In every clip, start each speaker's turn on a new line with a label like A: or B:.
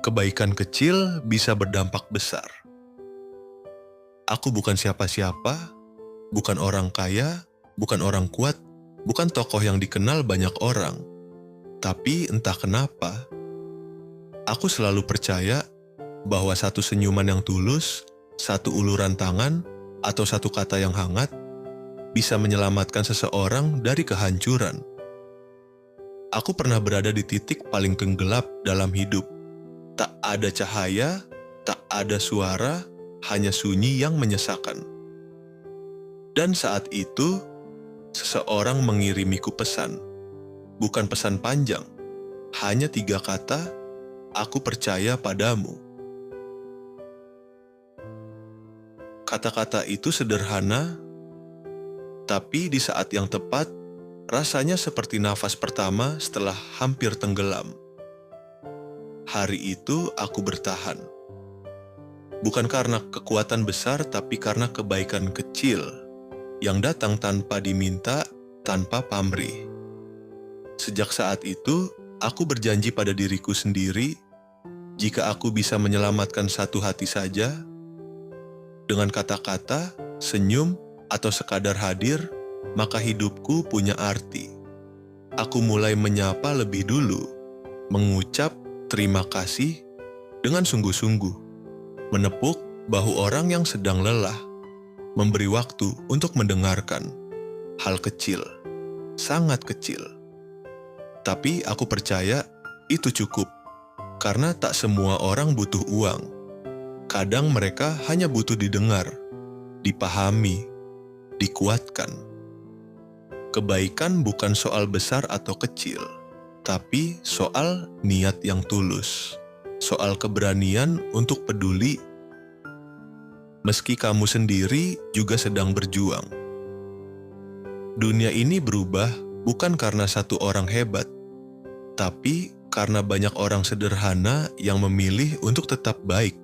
A: Kebaikan kecil bisa berdampak besar. Aku bukan siapa-siapa, bukan orang kaya, bukan orang kuat, bukan tokoh yang dikenal banyak orang. Tapi entah kenapa, aku selalu percaya bahwa satu senyuman yang tulus, satu uluran tangan, atau satu kata yang hangat bisa menyelamatkan seseorang dari kehancuran. Aku pernah berada di titik paling tenggelam dalam hidup. Tak ada cahaya, tak ada suara, hanya sunyi yang menyesakan. Dan saat itu, seseorang mengirimiku pesan. Bukan pesan panjang, hanya 3 kata, "Aku percaya padamu." Kata-kata itu sederhana, tapi di saat yang tepat, rasanya seperti nafas pertama setelah hampir tenggelam. Hari itu aku bertahan. Bukan karena kekuatan besar, tapi karena kebaikan kecil yang datang tanpa diminta, tanpa pamrih. Sejak saat itu, aku berjanji pada diriku sendiri, jika aku bisa menyelamatkan satu hati saja, dengan kata-kata, senyum, atau sekadar hadir, maka hidupku punya arti. Aku mulai menyapa lebih dulu, mengucap terima kasih dengan sungguh-sungguh, menepuk bahu orang yang sedang lelah, memberi waktu untuk mendengarkan. Hal kecil, sangat kecil. Tapi aku percaya itu cukup, karena tak semua orang butuh uang. Kadang mereka hanya butuh didengar, dipahami, dikuatkan. Kebaikan bukan soal besar atau kecil, tapi soal niat yang tulus, soal keberanian untuk peduli, meski kamu sendiri juga sedang berjuang. Dunia ini berubah bukan karena satu orang hebat, tapi karena banyak orang sederhana yang memilih untuk tetap baik,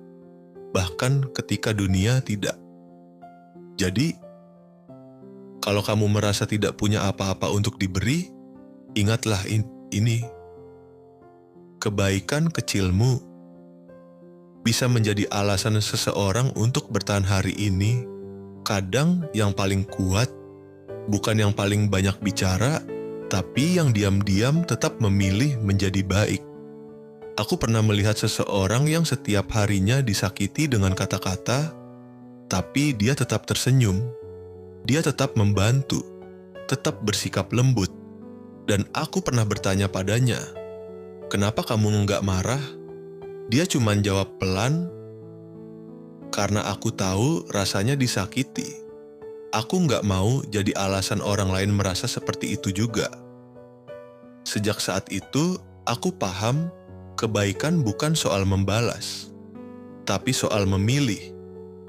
A: bahkan ketika dunia tidak. Jadi, kalau kamu merasa tidak punya apa-apa untuk diberi, ingatlah ini. Kebaikan kecilmu bisa menjadi alasan seseorang untuk bertahan hari ini. Kadang yang paling kuat bukan yang paling banyak bicara, tapi yang diam-diam tetap memilih menjadi baik. Aku pernah melihat seseorang yang setiap harinya disakiti dengan kata-kata, tapi dia tetap tersenyum. Dia tetap membantu, tetap bersikap lembut. Dan aku pernah bertanya padanya, "Kenapa kamu nggak marah?" Dia cuma jawab pelan, "Karena aku tahu rasanya disakiti. Aku nggak mau jadi alasan orang lain merasa seperti itu juga." Sejak saat itu, aku paham kebaikan bukan soal membalas, tapi soal memilih.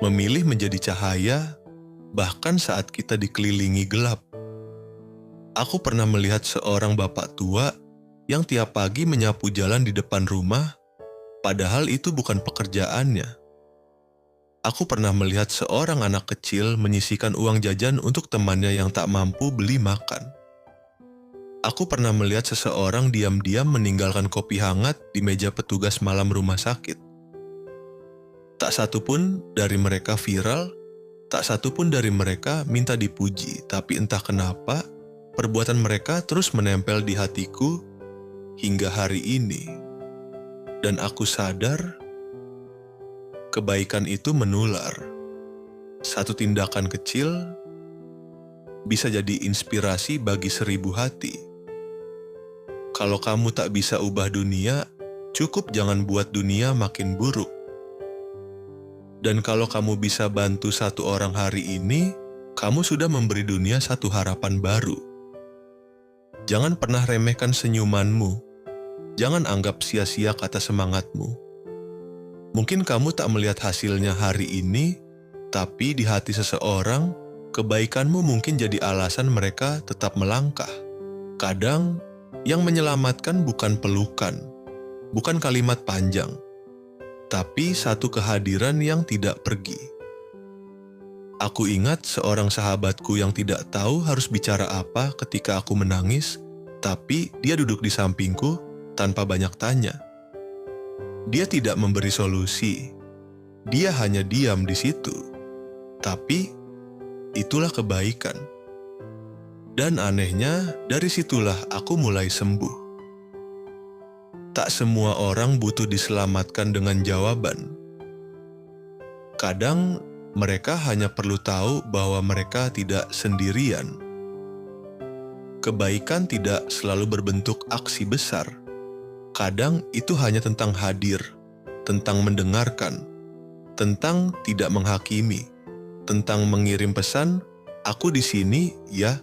A: Memilih menjadi cahaya, bahkan saat kita dikelilingi gelap. Aku pernah melihat seorang bapak tua yang tiap pagi menyapu jalan di depan rumah, padahal itu bukan pekerjaannya. Aku pernah melihat seorang anak kecil menyisihkan uang jajan untuk temannya yang tak mampu beli makan. Aku pernah melihat seseorang diam-diam meninggalkan kopi hangat di meja petugas malam rumah sakit. Tak satu pun dari mereka viral, tak satu pun dari mereka minta dipuji, tapi entah kenapa, perbuatan mereka terus menempel di hatiku hingga hari ini. Dan aku sadar, kebaikan itu menular. Satu tindakan kecil bisa jadi inspirasi bagi 1000 hati. Kalau kamu tak bisa ubah dunia, cukup jangan buat dunia makin buruk. Dan kalau kamu bisa bantu satu orang hari ini, kamu sudah memberi dunia satu harapan baru. Jangan pernah remehkan senyumanmu. Jangan anggap sia-sia kata semangatmu. Mungkin kamu tak melihat hasilnya hari ini, tapi di hati seseorang, kebaikanmu mungkin jadi alasan mereka tetap melangkah. Kadang, yang menyelamatkan bukan pelukan, bukan kalimat panjang, tapi satu kehadiran yang tidak pergi. Aku ingat seorang sahabatku yang tidak tahu harus bicara apa ketika aku menangis, tapi dia duduk di sampingku tanpa banyak tanya. Dia tidak memberi solusi. Dia hanya diam di situ. Tapi itulah kebaikan. Dan anehnya, dari situlah aku mulai sembuh. Tak semua orang butuh diselamatkan dengan jawaban. Kadang mereka hanya perlu tahu bahwa mereka tidak sendirian. Kebaikan tidak selalu berbentuk aksi besar. Kadang itu hanya tentang hadir, tentang mendengarkan, tentang tidak menghakimi, tentang mengirim pesan, "Aku di sini, ya,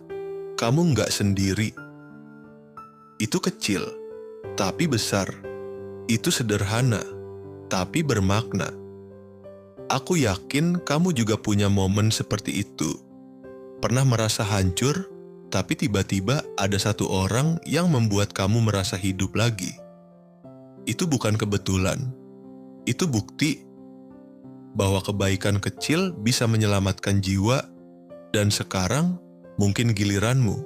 A: kamu nggak sendiri." Itu kecil, tapi besar. Itu sederhana, tapi bermakna. Aku yakin kamu juga punya momen seperti itu. Pernah merasa hancur, tapi tiba-tiba ada satu orang yang membuat kamu merasa hidup lagi. Itu bukan kebetulan. Itu bukti bahwa kebaikan kecil bisa menyelamatkan jiwa, dan sekarang mungkin giliranmu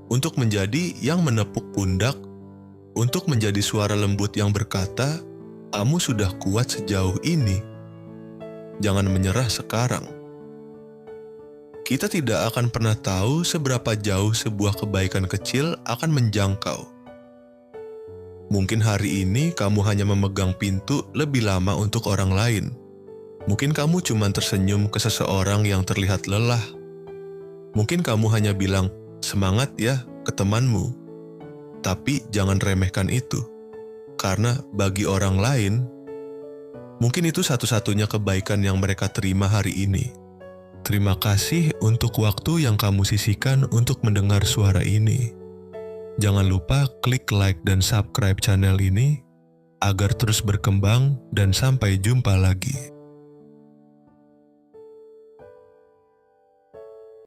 A: untuk menjadi yang menepuk pundak, untuk menjadi suara lembut yang berkata, "Kamu sudah kuat sejauh ini." Jangan menyerah sekarang. Kita tidak akan pernah tahu seberapa jauh sebuah kebaikan kecil akan menjangkau. Mungkin hari ini kamu hanya memegang pintu lebih lama untuk orang lain. Mungkin kamu cuma tersenyum ke seseorang yang terlihat lelah. Mungkin kamu hanya bilang, "Semangat ya," ke temanmu. Tapi jangan remehkan itu. Karena bagi orang lain, mungkin itu satu-satunya kebaikan yang mereka terima hari ini. Terima kasih untuk waktu yang kamu sisihkan untuk mendengar suara ini. Jangan lupa klik like dan subscribe channel ini agar terus berkembang, dan sampai jumpa lagi.